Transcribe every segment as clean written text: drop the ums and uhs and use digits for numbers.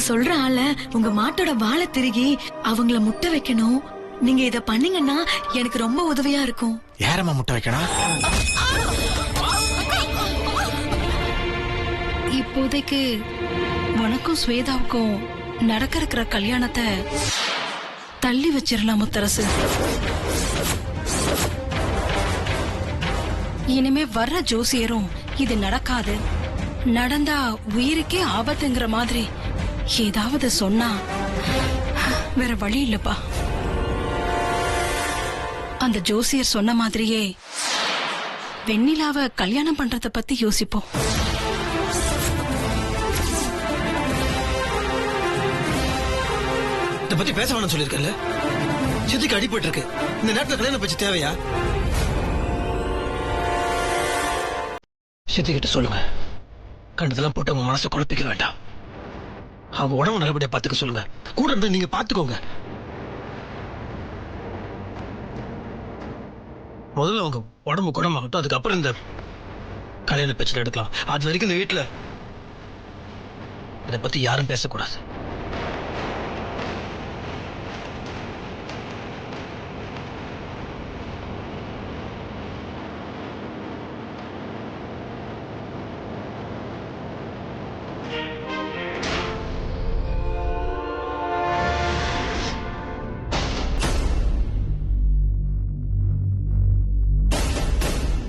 சொல்ற ஆள உங்க மாட்டோட வாழை திருகி அவங்கள முட்டை வைக்கணும். நீங்க இத பண்ணீங்கன்னா எனக்கு ரொம்ப உதவியா இருக்கும். யாரம்மா முட்டை வைக்கணும்? இப்போதைக்கு உனக்கும் ஸ்வேதாவுக்கும் நடக்க இருக்கிற கல்யாணத்தை தள்ளி வச்சிடலாம் முத்தரசு. இனிமே வர்ற ஜோசியரும் இது நடக்காது, நடந்தா உயிருக்கே ஆபத்துங்கிற மாதிரி ஏதாவது சொன்னா வேற வழி இல்லப்பா. அந்த ஜோசியர் சொன்ன மாதிரியே வெண்ணிலாவை கல்யாணம் பண்றத பத்தி யோசிப்போம். இத பத்தி பேச வேணும்னு சொல்லிருக்கல. சித்திக்கு அடிபட்டு இருக்கு. இந்த நேரத்துல கல்யாணம் பத்தி தேவையா? சித்தி கிட்ட சொல்லுங்க, கண்டதெல்லாம் போட்டு அவங்க மனசை குழப்பிக்க வேண்டாம். அவங்க உடம்பு நல்லபடியா பாத்துக்க சொல்லுங்க. கூட இருந்து நீங்க பாத்துக்கோங்க. முதல்ல அவங்க உடம்பு குணமாகட்டும், அதுக்கப்புறம் இந்த கல்யாண பிரச்சனை எடுக்கலாம். அது வரைக்கும் இந்த வீட்டுல இதை பத்தி யாரும் பேசக்கூடாது.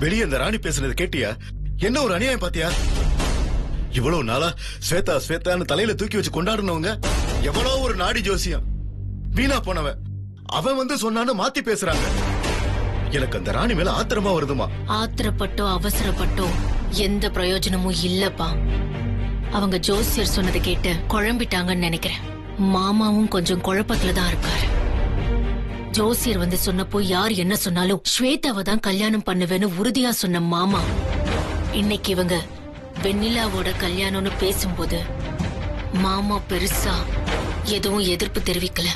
வெளியே இந்த ராணி பேசுனது கேட்டியா? என்ன ஒரு அநியாயம் பாத்தியா? இவ்வளவு நாளா ஸ்வேதா ஸ்வேதான்னு தலையில தூக்கி வச்சு கொண்டாடுனவங்க எவ்வளவு ஒரு நாடி ஜோசியம் வீணா போனவன் அவன் வந்து சொன்னான்னு மாத்தி பேசுறாங்க. எனக்கு அந்த ராணி மேல ஆத்திரமா வருதுமா. ஆத்திரப்பட்டோ அவசரப்பட்டோ எந்த பிரயோஜனமும் இல்லப்பா. அவங்க ஜோசியர் சொன்னதை கேட்டு குழம்பிட்டாங்கன்னு நினைக்கிறேன். மாமாவும் கொஞ்சம் குழப்பத்துலதான் இருக்காரு. ஜோசியர் வந்து சொன்னப்போ யார் என்ன சொன்னாலும் ஸ்வேதாவை தான் கல்யாணம் பண்ணுவேன்னு உறுதியா சொன்ன மாமா, இன்னைக்கு இவங்க வெண்ணிலாவோட கல்யாணம்னு பேசும்போது மாமா பெருசா எதுவும் எதிர்ப்பு தெரிவிக்கல.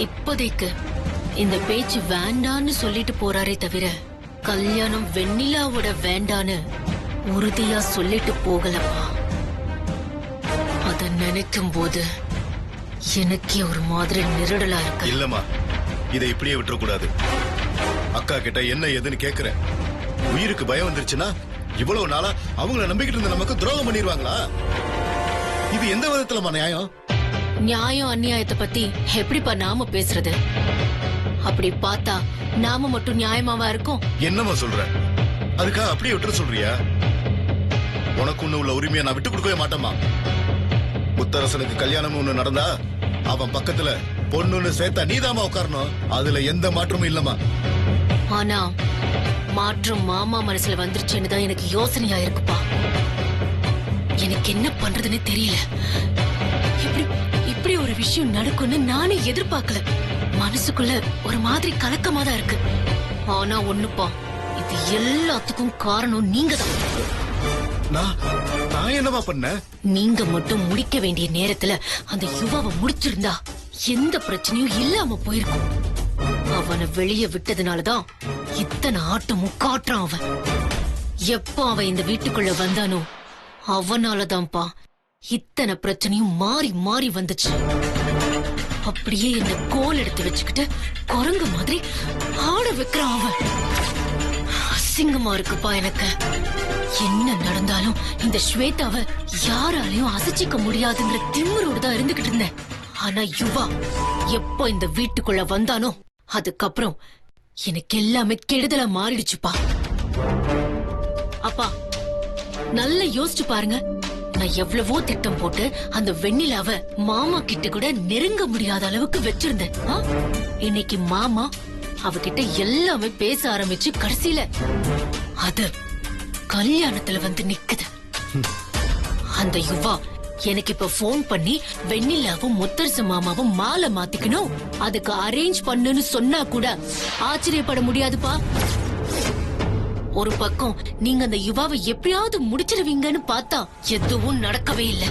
இப்போதைக்கு இந்த பேச்சு வேண்டான்னு சொல்லிட்டு போறாரே தவிர கல்யாணம் வெண்ணிலாவோட வேண்டான்னு உறுதியா சொல்லிட்டு போகலப்பா. அத நினைக்கும் போது எனக்கே ஒரு மாதிரி நிரடலா இருக்கு. இல்லம்மா, இதை இப்படியே விட்டுறக்கூடாது. அக்கா கிட்ட என்ன ஏதுன்னு கேக்குறேன். உயிருக்கு பயம் வந்துருச்சுன்னா இவ்வளவு நாளா அவங்கள நம்பிக்கிட்டு இருந்த நமக்கு துரோகம் பண்ணிடுவாங்களா? இது எந்த விதத்துலமா நியாயம்? நியாயம் அநியாயத்தை பத்தி எப்படிப்பா நாம பேசுறது? அப்படி பார்த்தா நாம மட்டும் நியாயமாவா இருக்கும்? என்னமா சொல்ற? அதுக்காக அப்படியே விட்டுற சொல்றியா? உனக்கு ஒண்ணு உள்ள உரிமையை நான் விட்டு கொடுக்கவே மாட்டேமா. முத்தரசனுக்கு கல்யாணம் ஒண்ணு நடந்தா அவன் பக்கத்துல பொண்ணுன்னு சேர்த்தா நீதாமா உட்காரணும். அதுல எந்த மாற்றமும் இல்லமா. ஆனா மாற்றம் மாமா மனசுல வந்துருச்சுன்னு தான் எனக்கு யோசனையா இருக்குப்பா. எனக்கு என்ன பண்றதுன்னு தெரியல. இப்படி ஒரு விஷயம் நடக்கும்னு நானே எதிர்பார்க்கல. மனசுக்குள்ள ஒரு மாதிரி கலக்கமா தான் இருக்கு. ஆனா ஒண்ணுப்பா, இது எல்லாத்துக்கும் காரணம் நீங்க தான். நான் என்னவா பண்ண? நீங்க மட்டும் முடிக்க வேண்டிய நேரத்துல அந்த யுவாவை முடிச்சிருந்தா எந்த பிரச்சனையும் இல்லாம போயிருக்கும். அவனை வெளியே விட்டதுனாலதான் இத்தனை ஆட்டமும் காட்டுறான். அவன் எப்போ அவன் இந்த வீட்டுக்குள்ள வந்தானோ அவனாலதான்ப்பா இத்தனை பிரச்சனையும் மாறி மாறி வந்துச்சு. அப்படியே என்ன கோல் எடுத்து வச்சுக்கிட்டு குரங்கு மாதிரி ஆட வைக்கிறான் அவன். அசிங்கமா இருக்குப்பா எனக்கு. என்ன நடந்தாலும் இந்த ஸ்வேதாவை யாராலையும் அசைச்சிக்க முடியாதுங்கிற திமிரோடு தான் இருந்துகிட்டு இருந்தேன். ஆனா யுவா எப்போ இந்த வீட்டுக்குள்ள வந்தானோ அதுக்கப்புறம் எனக்கு எல்லாமே கெடுதலா மாறிடுச்சுப்பா. அப்பா நல்லா யோசிச்சு பாருங்க. நான் எவ்வளவோ திட்டம் போட்டு அந்த வெண்ணிலாவை மாமா கிட்ட கூட நெருங்க முடியாத அளவுக்கு வச்சிருந்தேன். இன்னைக்கு மாமா அவகிட்ட எல்லாமே பேச ஆரம்பிச்சு கடைசியில அது கல்யாணத்துல வந்து நிக்குது. அந்த யுவா எனக்கு இப்ப போன் பண்ணி வெண்ணிலாவும் முத்தரசு மாமாவும் மாலை மாத்திக்கணும், அதுக்கு அரேஞ்ச் பண்ணுன்னு சொன்னா கூட ஆச்சரியப்பட முடியாதுப்பா. ஒரு பக்கம் நீங்க அந்த யுவாவை எப்படியாவது முடிச்சிருவீங்கன்னு பார்த்தா எதுவும் நடக்கவே இல்லை.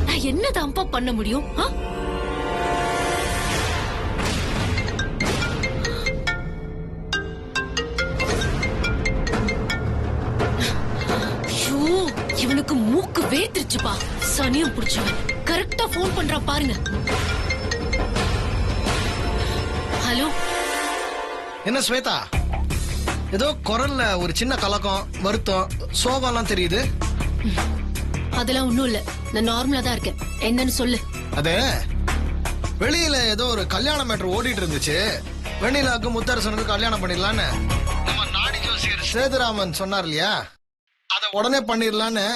நான் என்னதான்ப்பா பண்ண முடியும்? இவனுக்கு மூக்கு வேர்த்துருச்சுப்பா. சனியம் புடிச்சவன் கரெக்டா போன் பண்றா பாருங்க. ஹலோ. என்ன ஸ்வேதா, ஏதோ குரல்ல ஒரு சின்ன கலக்கம், வருத்தம், சோகம்லாம் தெரியுது. அதெல்லாம் ஒண்ணும் இல்ல, நான் நார்மலா தான் இருக்கேன். என்னன்னு சொல்லு. அது வெளியில ஏதோ ஒரு கல்யாண மேட்டர் ஓடிட்டு இருந்துச்சு. வெண்ணிலாவுக்கு முத்தரசனுக்கு கல்யாணம் பண்ணிடலான்னு நம்ம நாடி ஜோசியர் சேதுராமன் சொன்னார் இல்லையா, அத உடனே பண்ணிடலான்னு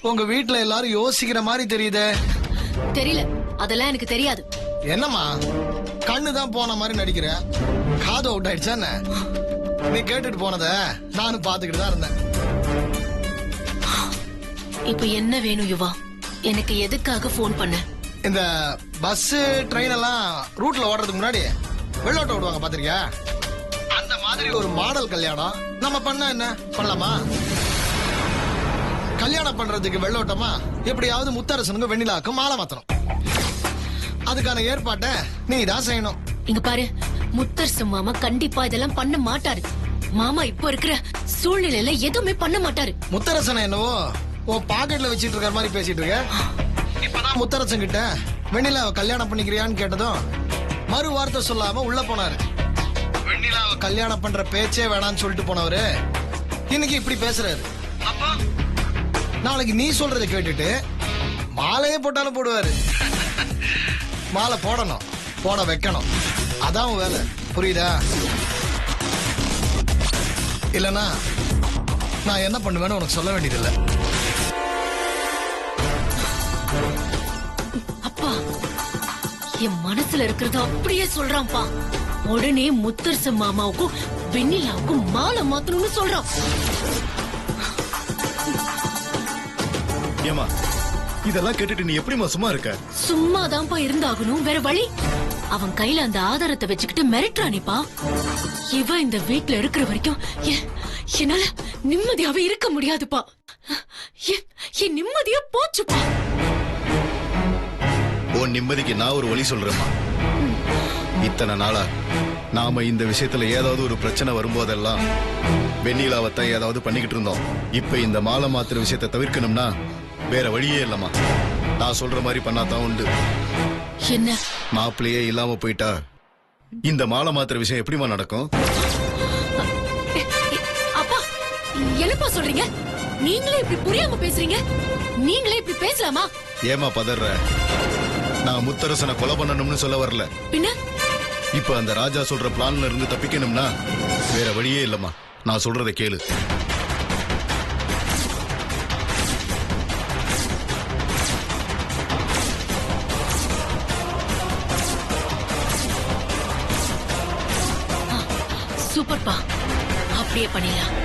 உங்க வீட்டுல எல்லாரும் யோசிக்கிற மாதிரி தெரியுதே. தெரியல, அதெல்லாம் எனக்கு தெரியாது. என்னம்மா கண்ணு தான் போன மாதிரி நடிக்கிற? காது அவுட் ஆயிடுச்சா என்ன? நீ கேட்டுட்டு போனத நானும் பாத்துக்கிட்டு தான் இருந்தேன். இப்ப என்ன வேணும் யுவா? எனக்கு எதுக்காக போன் பண்ண? இந்த பஸ் ட்ரெயின் எல்லாம் ரூட்ல ஓடுறதுக்கு முன்னாடி வெள்ளோட்டம் விடுவாங்க பாத்திருக்கியா? அந்த மாதிரி ஒரு மாடல் கல்யாணம் நம்ம பண்ணா என்ன பண்ணலாமா? கல்யாணம் பண்றதுக்கு வெள்ளோட்டமா எப்படியாவது முத்தரசனுக்கு வெண்ணிலாக்கு மாலை மாத்தணும். அதுக்கான ஏற்பாட்டை நீ தான் செய்யணும். இங்க பாரு, முத்தரசு மாமா கண்டிப்பா இதெல்லாம் பண்ண மாட்டாரு. மாமா இப்ப இருக்கிற சூழ்நிலையில எதுவுமே பண்ண மாட்டாரு. முத்தரசனை என்னவோ உன் பாக்கெட்ல வச்சிட்டு இருக்கிற மாதிரி பேசிட்டு இருக்க. இப்பதான் முத்தரசன் கிட்ட வெண்ணிலாவை கல்யாணம் பண்ணிக்கிறியான்னு கேட்டதும் மறு வார்த்தை சொல்லாம உள்ள போனாரு. வெண்ணிலாவை கல்யாணம் பண்ற பேச்சே வேணான்னு சொல்லிட்டு போனவரு இன்னைக்கு இப்படி பேசுறாரு. அப்போ நாளைக்கு நீ சொல்றதை கேட்டுட்டு மாலையே போட்டாலும் போடுவாரு. மாலை போடணும், போட வைக்கணும், அதான் உன் வேலை. புரியுதா? இல்லனா நான் என்ன பண்ணுவேன்னு உனக்கு சொல்ல வேண்டியதில்லை. அப்பா, என் மனசுல இருக்கிறத அப்படியே சொல்றான்ப்பா. உடனே முத்தரசு மாமாவுக்கும் வெண்ணிலாவுக்கும் மாலை மாத்தணும்னு சொல்றான். ஏமா இதெல்லாம் கேட்டுட்டு நீ எப்படிமா சும்மா இருக்க? சும்மாதான்ப்பா இருந்தாகணும், வேற வழி. அவன் கையில அந்த ஆதாரத்தை வச்சுக்கிட்டு மிரட்டுறானிப்பா. இவன் இந்த வீட்டுல இருக்கிற வரைக்கும் என்னால நிம்மதியாவே இருக்க முடியாதுப்பா. என் நிம்மதியா போச்சுப்பா. உன் நிம்மதிக்கு நான் ஒரு வழி சொல்றேம்மா. இத்தனை நாளா நாம இந்த விஷயத்துல ஏதாவது ஒரு பிரச்சனை வரும்போதெல்லாம் வெண்ணிலாவத்தான் ஏதாவது பண்ணிக்கிட்டு இருந்தோம். இப்ப இந்த மாலை மாத்திர விஷயத்தை தவிர்க்கணும்னா வேற வழியே இல்லம்மா. நான் சொல்ற மாதிரி பண்ணாதான் உண்டு. என்ன? மாப்பிள்ளையே இல்லாம போயிட்டா இந்த மாலை மாத்திர விஷயம் எப்படிமா நடக்கும்? அப்பா, என்னப்பா சொல்றீங்க? நீங்களே இப்படி புரியாம பேசுறீங்க. நீங்களே இப்படி பேசலாமா? ஏமா பதற? நான் முத்தரசனை கொலை பண்ணணும்னு சொல்ல வரல. பின்ன இப்ப அந்த ராஜா சொல்ற பிளான்ல இருந்து தப்பிக்கணும்னா வேற வழியே இல்லம்மா. நான் சொல்றதை கேளு. சூப்பர்ப்பா, அப்படியே பண்ணிடலாம்.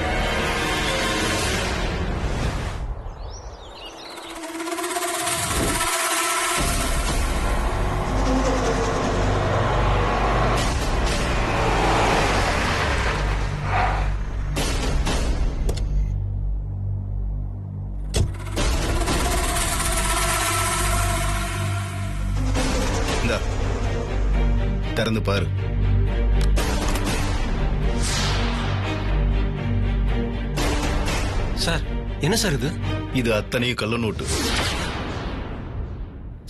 இந்தா திறந்து பாரு. சார், என்ன சார் இது? இது அத்தனையும் கள்ள நோட்டு.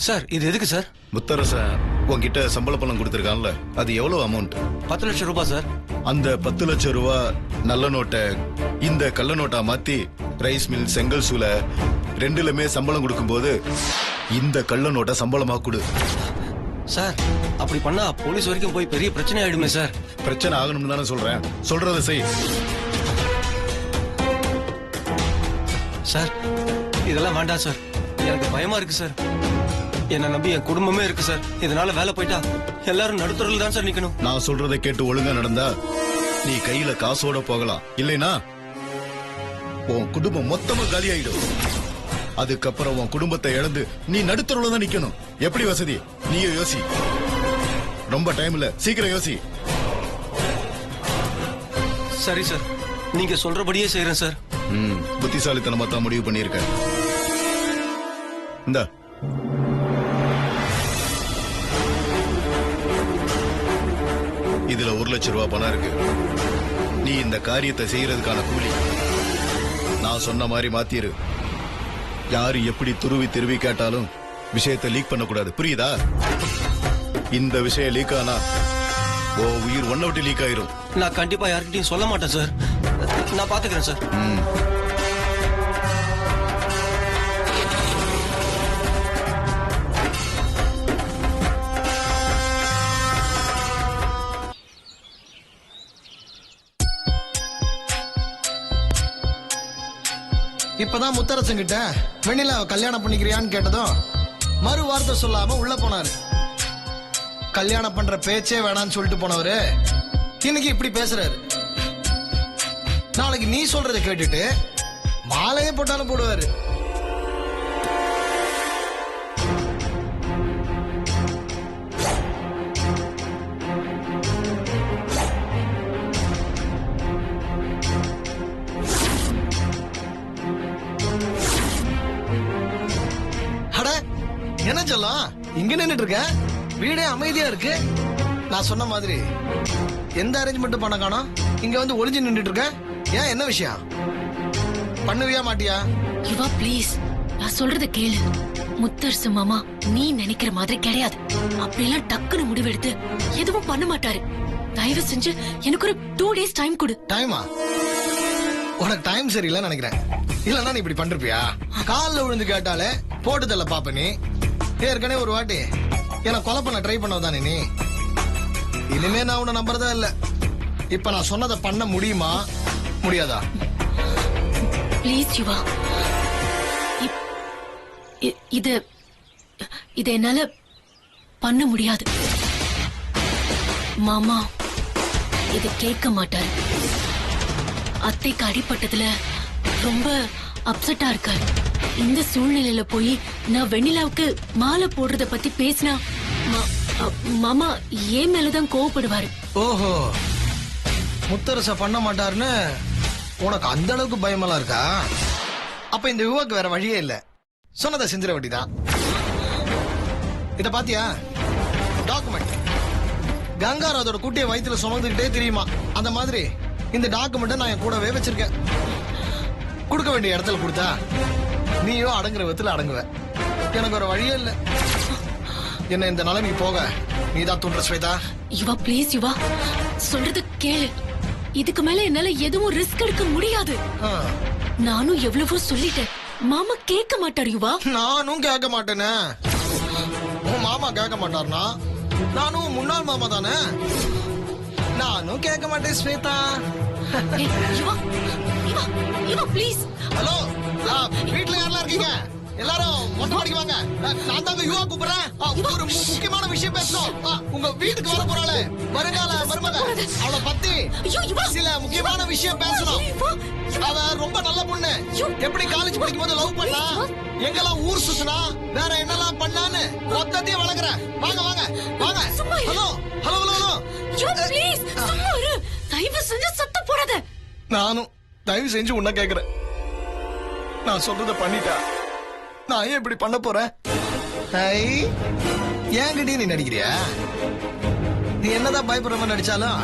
சார், இது எதுக்கு சார்? முத்தரசன் உன்கிட்ட சம்பள பணம் கொடுத்திருக்கான்ல, அது எவ்வளவு அமௌண்ட்? 10 லட்சம் ரூபாய் சார். அந்த 10 லட்சம் ரூபாய் நல்ல நோட்டை இந்த கள்ள நோட்டா மாத்தி ரைஸ் மில், செங்கல் சூளை ரெண்டுலமே சம்பளம் கொடுக்கும்போது இந்த கள்ள நோட்டை சம்பளமா கொடு. சார், அப்படி பண்ணா போலீஸ் வரைக்கும் போய் பெரிய பிரச்சனை ஆயிடுமே சார். பிரச்சனை ஆகணும்னு தானே சொல்றேன். சொல்றதை செய். சார், இதெல்லாம் வேண்டாம் சார். எனக்கு பயமா இருக்கு சார். என்ன நம்பி என் குடும்பமே இருக்கு சார். இதனால வேலை போயிட்டா எல்லாரும் நடுத்தரில் தான் சார் நிக்கணும். நான் சொல்றதை கேட்டு ஒழுங்கா நடந்தா நீ கையில காசோட போகலாம். இல்லைனா உன் குடும்பம் மொத்தமா காலி ஆயிடும். அதுக்கப்புறம் உன் குடும்பத்தை இழந்து நீ நடுத்தருல தான் நிக்கணும். எப்படி வசதி? நீயே யோசி. ரொம்ப டைம் இல்ல, சீக்கிரம் யோசி. சரி சார், நீங்க சொல்றபடியே செய்யறேன் சார். புத்திசாலித்தனமா தான் முடிவு பண்ணிருக்க. இந்த இதுல 1 லட்சம் ரூபாய் பணம் இருக்கு. நீ இந்த காரியத்தை செய்யறதுக்கான கூலி. நான் சொன்ன மாதிரி மாத்திரு. யாரு எப்படி துருவி திருவி கேட்டாலும் விஷயத்தை லீக் பண்ணக்கூடாது, புரியுதா? இந்த விஷயம் லீக் ஆனா ஓ உயிர் ஒன்ன விட்டு லீக் ஆயிரும். நான் கண்டிப்பா யார்கிட்டயும் சொல்ல மாட்டேன் சார். நான் பாத்துக்கிறேன் சார். இப்பதான் முத்தரசன் கிட்ட வெண்ணிலாவை கல்யாணம் பண்ணிக்கிறியான்னு கேட்டதும் மறு வார்த்தை சொல்லாம உள்ள போனாரு. கல்யாணம் பண்ற பேச்சே வேணான்னு சொல்லிட்டு போனவரு இன்னைக்கு இப்படி பேசுறாரு. நாளைக்கு நீ சொல்றதை கேட்டுட்டு மாலையே போட்டாலும் போடுவாரு. அட என்ன சொல்லலாம், இங்க நின்னுட்டு இருக்க, வீடே அமைதியா இருக்கு. நான் சொன்ன மாதிரி எந்த அரேஞ்ச்மெண்ட் பண்ண காணோம், இங்க வந்து ஒளிஞ்சு நின்னுட்டு இருக்க. ஏன், என்ன விஷயம்? பண்ணுவியா மாட்டியா? யுவா ப்ளீஸ், நான் சொல்றத கேளு. முத்தரசு மாமா நீ நினைக்கிற மாதிரி கிடையாது. அப்படியெல்லாம் டக்குன்னு முடிவெடுத்து எதுவும் பண்ண மாட்டாரு. தயவு செஞ்சு எனக்கு ஒரு 2 days டைம் கொடு. டைமா? உனக்கு டைம் சரியில்லைன்னு நினைக்கிறேன். இல்லன்னா நீ இப்படி பண்றியா? காலில் விழுந்து கேட்டாலே போட்டு தள்ள பாப்ப நீ. ஏற்கனவே ஒரு வாட்டி என்ன கொலை பண்ண ட்ரை பண்ணதானே நீ. இனிமே நான் உன்னை நம்புறதா இல்ல. இப்ப நான் சொன்னதை பண்ண முடியுமா முடியாதா? ப்ளீஸ் யுவா, இது என்னால பண்ண முடியாது. மாமா இது கேட்க மாட்டாரு. அத்தைக்கு அடிபட்டதுல ரொம்ப அப்செட்டா இருக்காரு. இந்த சூழ்நிலையில போய் நான் வெண்ணிலாவுக்கு மாலை போடுறத பத்தி பேசினா மாமா ஏன் மேலதான் கோவப்படுவாரு. ஓஹோ, முத்தரச பண்ண மாட்டாருன்னு உனக்கு அந்த அளவுக்கு பயமெல்லாம் இருக்கா? அப்ப இந்த யுவாக்கு வேற வழியே இல்ல, சொன்னதை செஞ்சிட வேண்டிதான். இத பாத்தியா, டாக்குமெண்ட். கங்காராதோட குட்டியை வயிற்றுல சுமந்துகிட்டே தெரியுமா, அந்த மாதிரி இந்த டாக்குமெண்ட்டை நான் என் கூடவே வச்சிருக்கேன். கொடுக்க வேண்டிய இடத்துல கொடுத்தா நீயோ அடங்குற விதத்துல அடங்குவ. எனக்கு ஒரு வழியே இல்ல. என்ன இந்த நிலைமைக்கு போக நீதான் தூண்டுற ஸ்வேதா. யுவா ப்ளீஸ் யுவா, சொல்றது கேளு. இதுக்கு மேல என்னால எதுவும் ரிஸ்க் எடுக்க முடியாது. நானும் எவ்வளவோ சொல்லிட்டேன், மாமா கேட்க மாட்டார் யுவா. நானும் கேட்க மாட்டேனே. உன் மாமா கேட்க மாட்டார்னா நானும் முன்னாள் மாமா தானே. நானும் கேட்க மாட்டேன் ஸ்வேதா. ஏய், யுவா யுவா யுவா ப்ளீஸ். ஹலோ, வீட்டுல யாரெல்லாம் இருக்கீங்க? எல்லாரும் மொட்டை மாடிக்கு வாங்க. நான் தாங்க யுவா கூப்பிடுறேன். ஒரு முக்கியமான விஷயம் பேசணும். உங்க வீட்டுக்கு வர போறாளே வருங்கால மருமக, அவளை பத்தி சில முக்கியமான விஷயம் பேசணும். அவ ரொம்ப நல்ல பொண்ணு. எப்படி காலேஜ் படிக்கும் போது லவ் பண்ணா, எங்கெல்லாம் ஊர் சுத்தினா, வேற என்னெல்லாம் பண்ணான்னு மொத்தத்தையும் வளர்க்குறேன். வாங்க வாங்க வாங்க. Hello hello hello hello. Please சும்மா இரு. தயவு செஞ்சு சத்தம் போடாத. நானும் தயவு செஞ்சு உன்ன கேக்குறேன். நான் சொல்றத பண்ணிட்டா நான் ஏன் இப்படி பண்ண போறேன்? ஏன்கிட்டயே நீ நடிக்கிறியா? நீ என்னதான் பயப்படுற மாதிரி நடிச்சாலும்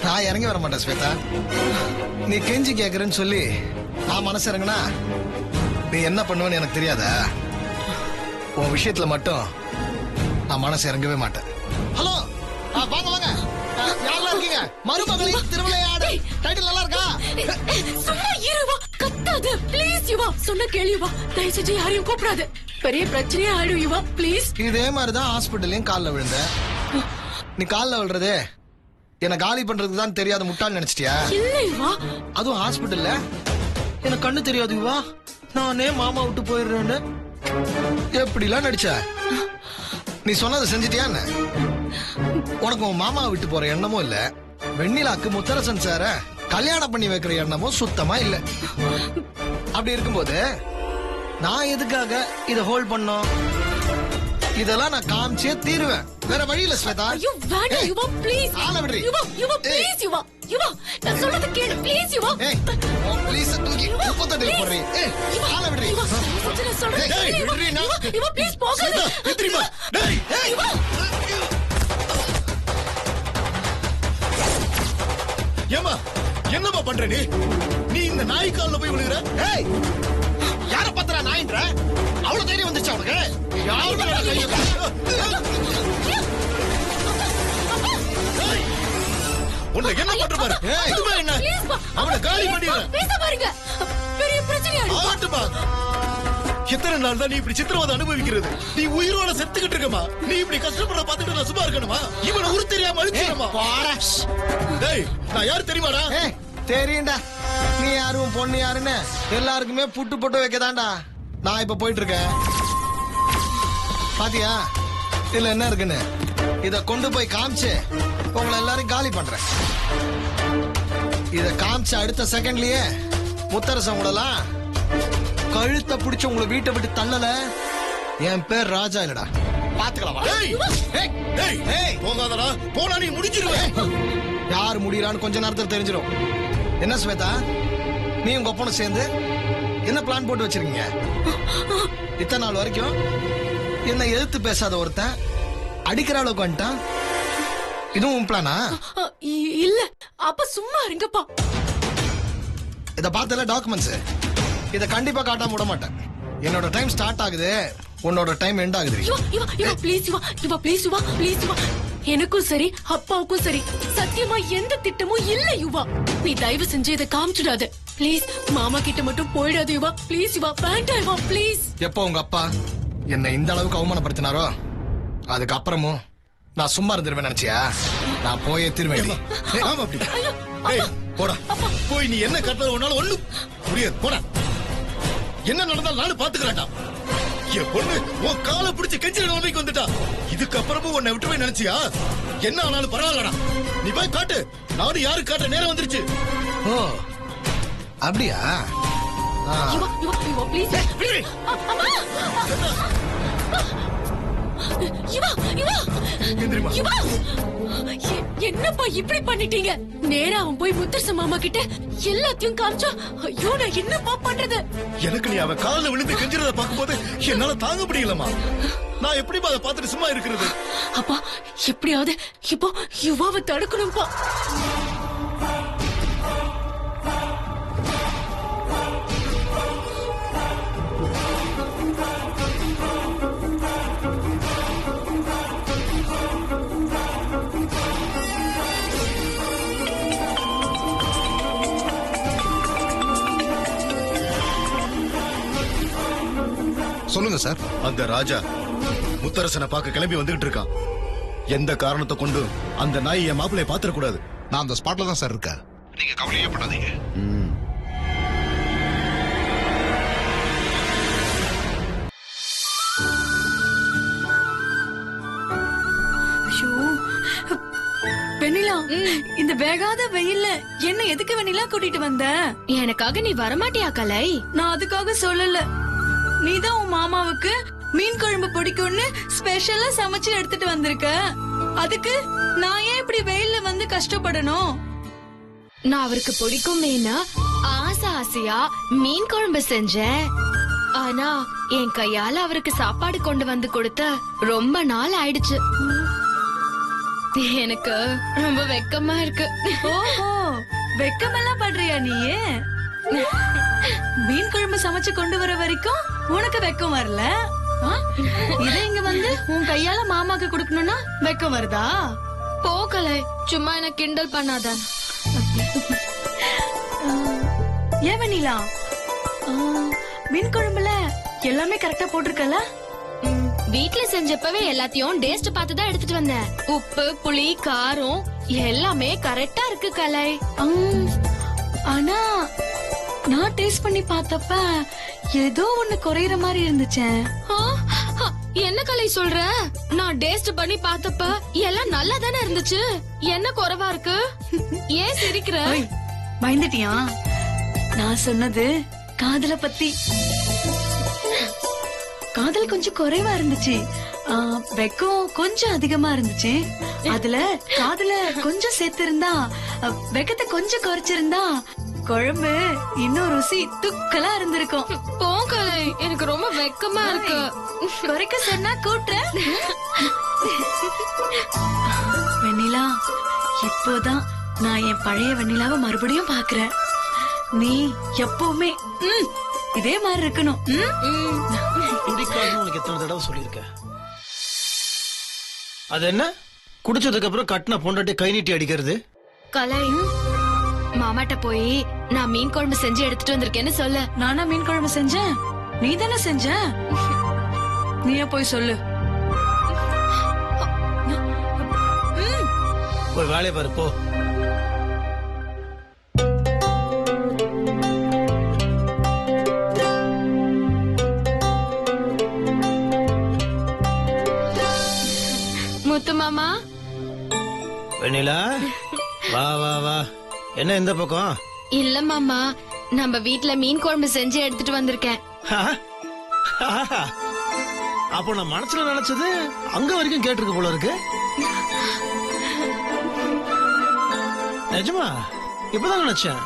நான் இறங்கி வர மாட்டேன் ஸ்வேதா. நீ கெஞ்சி கேக்குறேன்னு சொல்லி நான் மனசு இறங்குனா நீ என்ன பண்ணுவேன்னு எனக்கு தெரியாதா? உன் விஷயத்துல மட்டும் நான் மனசு இறங்கவே மாட்டேன். ஹலோ, வாங்க வாங்க. யாரெல்லாம் இருக்கீங்க? மருமகளின் திருவிளையாடு டைட்டில் நல்லா இருக்கா? சும்மா இருவா, கத்தாத ப்ளீஸ் யுவா. சொன்ன கேளு யுவா, தயவு செஞ்சு யாரையும் கூப்பிடாத. பெரிய பிரச்சனையா ஆயிடும் யுவா ப்ளீஸ். இதே மாதிரிதான் ஹாஸ்பிட்டல்லையும் கால்ல விழுந்த. நீ கால்ல விழுறதே என்ன காலி பண்றதுக்கு தான் தெரியாத முட்டாள் நினைச்சிட்டியா? இல்ல யுவா. அதுவும் ஹாஸ்பிட்டல்ல எனக்கு கண்ணு தெரியாது யுவா, நானே மாமா விட்டு போயிடுறேன்னு எப்படிலாம் நடிச்ச? நீ சொன்னதை செஞ்சிட்டியா என்ன? உனக்கு உன் மாமா விட்டு போற எண்ணமும் இல்ல, வெண்ணிலாக்கு முத்தரசன் சார கல்யாணம் பண்ணி வைக்கிற எண்ணமும் சுத்தமா இல்ல. அப்படி இருக்கும்போது நான் எதுக்காக இத ஹோல்ட் பண்ணோம்? இதெல்லாம் நான் காமிச்சே தீருவேன். வேற வழி இல்ல ஸ்வேதா. ஐயோ வேண்டாம் யுவா ப்ளீஸ். ஆள விடுறீ. யுவா யுவா ப்ளீஸ் யுவா. யுவா நான் சொல்றது கேளு ப்ளீஸ் யுவா. ஏய் ப்ளீஸ் தூக்கி உப்பத்தடில போறீ. ஏய் ஆள விடுறீ. யுவா நான் சொல்றது ஏய் கேளு விடுறீ. யுவா. யுவா ப்ளீஸ் போகாத. எந்திரிமா. டேய் யுவா. ஏமா என்னமா பண்ற நீ? நீ இந்த நாய் கால்ல போய் விழுகுற? ஏய் யார பத்திரா நாய் கலைன்ற அவ்வளவு தைரியம் வந்துச்சு அவனுக்கு யாருமே வேணா கை உன்னை என்ன பண்ற பாரு. இதுவா என்ன? அவனை காலி பண்ணிடுறேன். பேச பாருங்க. பெரிய பிரச்சனை ஆட்டுமா. எத்தனை நாள் தான் நீ இப்படி சித்திரவதை அனுபவிக்கிறது? நீ உயிரோட செத்துக்கிட்டு இருக்கமா? நீ இப்படி கஷ்டப்பட பார்த்துட்டு நான் சும்மா இருக்கணுமா? இவனை உரு தெரியாம அழிச்சிடமா? டேய், நான் யாரு தெரியுமாடா? தெரியும்டா. நீ யாரும் பொண்ணு யாருன்னு எல்லாருக்குமே புட்டு போட்டு வைக்கதான்டா. நான் இப்ப போயிட்டு இருக்கேன். பாத்தியா இதுல என்ன இருக்குன்னு? இத கொண்டு போய் காமிச்சு உங்களை எல்லாரும் காலி பண்றேன். இத காமிச்ச அடுத்த செகண்ட்லயே முத்தரசன் கூடலாம் கழுத்தை பிடிச்சு உங்களை வீட்டை விட்டு தள்ளல. என் பேர் ராஜா இல்லடா. பாத்துக்கலாம். போகாதடா. போனா நீ முடிச்சிருவேன். யார் முடியறான்னு கொஞ்ச நேரத்துல தெரிஞ்சிடும். என்ன ஸ்வேதா, நீ உங்க ஒப்பனும் சேர்ந்து என்ன பிளான் போட்டு வச்சிருக்கீங்க? இத்தனை நாள் வரைக்கும் என்ன எதிர்த்து பேசாத ஒருத்தன் அடிக்கிற அளவுக்கு வந்துட்டான். இதுவும் பிளானா? இல்ல அப்ப சும்மா இருங்கப்பா. இத பார்த்தல டாக்குமெண்ட்ஸ். இத கண்டிப்பா காட்டாம விட மாட்டேன். என்னோட டைம் ஸ்டார்ட் ஆகுது, உன்னோட டைம் எண்ட் ஆகுது. எனக்கும் சரி அப்பாவுக்கும் சரி சத்தியமா எந்த திட்டமும் இல்ல யுவா. நீ தயவு செஞ்சு இதை காமிச்சிடாத ப்ளீஸ். மாமா கிட்ட மட்டும் போயிடாத யுவா. ப்ளீஸ் யுவா, வேண்டாம் யுவா ப்ளீஸ். எப்போ உங்க அப்பா என்ன இந்த அளவுக்கு அவமானப்படுத்தினாரோ அதுக்கு அப்புறமும் நான் சும்மா இருந்துருவேன் நினைச்சியா? நான் போயே திருவேன். ஆமா அப்படி. போடா போய் நீ என்ன கட்டல ஒன்னால ஒண்ணு முடியாது. போடா. என்ன நடந்தாலும் நானும் பாத்துக்கிறேன்டா. என் பொண்ணு உன் காலை பிடிச்சு கெஞ்சிற நிலைமைக்கு வந்துட்டா. இதுக்கப்புறமும் உன்னை விட்டு போய் நினைச்சியா? என்ன ஆனாலும் பரவாயில்லடா. நீ போய் காட்டு. நானும் யாரு காட்ட நேரம் வந்துருச்சு. ஓ அப்படியா? யுவா யுவா யுவா ப்ளீஸ். யுவா யுவா எந்திரிமா. யுவா என்னப்பா இப்படி பண்ணிட்டீங்க? நேரா அவன் போய் முத்தரச மாமா கிட்ட எல்லாத்தையும் காமிச்சா ஐயோ நான் என்னப்பா பண்றது? எனக்கு நீ அவன் காலில் விழுந்து கெஞ்சிறத பார்க்கும்போது என்னால தாங்க முடியலமா. நான் எப்படிப்பா அதை பார்த்துட்டு சும்மா இருக்கிறது? அப்பா எப்படியாவது இப்போ யுவாவை தடுக்கணும்பா. சொல்லுங்க சார். அந்த ராஜா முத்தரசனை பார்க்க கிளம்பி வந்துகிட்டு இருக்கான். எந்த காரணத்தை கொண்டு அந்த நாய் என் மாப்பிள்ளைய பாத்திர கூடாது. நான் அந்த ஸ்பாட்ல தான் சார் இருக்கேன். நீங்க கவலையே படாதீங்க. வெண்ணிலா, இந்த வேகாத வெயில்ல என்ன எதுக்கு வெண்ணிலா கூட்டிட்டு வந்த? எனக்காக நீ வரமாட்டியா கலை? நான் அதுக்காக சொல்லல. நீதான் உன் மாமாவுக்கு மீன் குழம்பு பிடிக்கும்னு ஸ்பெஷலா சமைச்சு எடுத்துட்டு வந்திருக்க. அதுக்கு நான் ஏன் இப்படி வெயில்ல வந்து கஷ்டப்படணும்? நான் அவருக்கு பிடிக்குமேனா ஆசையா மீன் குழம்பு செஞ்சேன். ஆனா என் கையால அவருக்கு சாப்பாடு கொண்டு வந்து கொடுத்த ரொம்ப நாள் ஆயிடுச்சு. எனக்கு ரொம்ப வெக்கமா இருக்கு. ஓஹோ, வெக்கமெல்லாம் படுறியா நீ? மீன் குழம்பு சமைச்சு கொண்டு வர வரைக்கும் உனக்கு வெக்கம் வரல. இதை இங்க வந்து உன் கையால மாமாக்கு கொடுக்கணும்னா வெக்கம் வருதா? போகலை, சும்மா என்ன கிண்டல் பண்ணாத. ஏன் வெண்ணிலா, மீன் குழம்புல எல்லாமே கரெக்டா போட்டிருக்கல? வீட்ல செஞ்சப்பவே எல்லாத்தையும் டேஸ்ட் பார்த்து தான் எடுத்துட்டு வந்தேன். உப்பு, புளி, காரம் எல்லாமே கரெக்டா இருக்கு கலை. ஆனா நான் டேஸ்ட் பண்ணி பார்த்தப்ப ஏதோ ஒண்ணு குறையற மாதிரி இருந்துச்சே. என்ன கலை சொல்ற? நான் டேஸ்ட் பண்ணி பார்த்தப்ப எல்லாம் நல்லா தானே இருந்துச்சு. என்ன குறைவா இருக்கு? ஏன் சிரிக்கிற? பயந்துட்டியா? நான் சொன்னது காதல பத்தி. காதல் கொஞ்சம் குறைவா இருந்துச்சு, வெக்கம் கொஞ்சம் அதிகமா இருந்துச்சு. அதுல காதல கொஞ்சம் சேர்த்து இருந்தா, வெக்கத்தை கொஞ்சம் குறைச்சிருந்தா குழம்பு இன்னும் ருசி துக்கலா இருந்திருக்கும். போகலை, எனக்கு ரொம்ப வெக்கமா இருக்கு. குறைக்க சொன்னா கூட்டுறேன். வெண்ணிலா, இப்போதான் நான் என் பழைய வெண்ணிலாவை மறுபடியும் பாக்குறேன். நீ எப்பவுமே இதே மாதிரி இருக்கணும். ம்? குடிக்காதுன்னு உனக்கு எத்தனை தடவை சொல்லியிருக்கேன். அது என்ன குடிச்சதுக்கு அப்புறம் கட்டின பொண்டாட்டி கை நீட்டி அடிக்கிறது? கலை மாமாட்ட போய் நான் மீன் குழம்பு செஞ்சு எடுத்துட்டு வந்திருக்கேன்னு சொல்ல. நானா மீன் குழம்பு செஞ்சேன்? நீ தானே செஞ்ச? நீயே போய் சொல்லு. போய் வேலையை பாரு போ. முத்து மாமா. வெண்ணிலா வா வா வா. என்ன இந்த பக்கம்? இல்ல மாமா, நம்ம வீட்ல மீன் குழம்பு செஞ்சு எடுத்துட்டு வந்திருக்கேன். அப்போ நான் மனசுல நினைச்சது அங்க வரைக்கும் கேட்டிருக்கு போல இருக்கு. நிஜமா இப்பதான் நினைச்சேன்.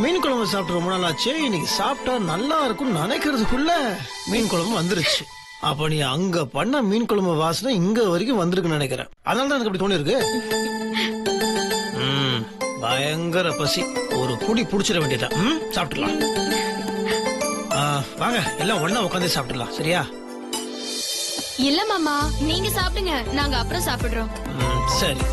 மீன் குழம்பு சாப்பிட்டு ரொம்ப நாள் ஆச்சு, இன்னைக்கு சாப்பிட்டா நல்லா இருக்கும் நினைக்கிறதுக்குள்ள மீன் குழம்பு வந்துருச்சு. அப்ப நீ அங்க பண்ண மீன் குழம்பு வாசனை இங்க வரைக்கும் வந்திருக்குன்னு நினைக்கிறேன். அதனாலதான் எனக்கு அப்படி தோணி இருக்கு. பயங்கர பசி, ஒரு புடி புடிச்சிட வேண்டியதான். சாப்பிட்டுலாம். வாங்க எல்லாம் ஒண்ணா உட்காந்து சாப்பிட்டுலாம். சரியா? இல்ல மாமா, நீங்க சாப்பிடுங்க, நாங்க அப்புறம் சாப்பிடுறோம். சரி.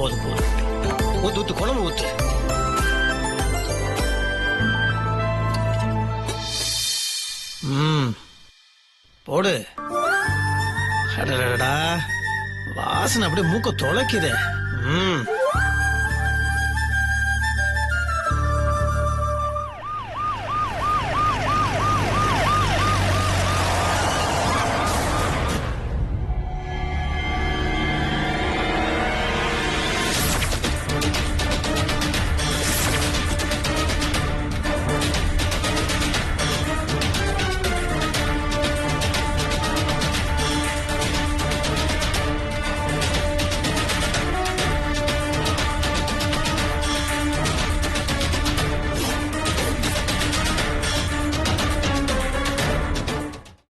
போதும் போதும். ஊத்து ஊத்து, குழம்பு ஊத்து. போடு. வாசனை அப்படியே மூக்க தொலைக்குதே.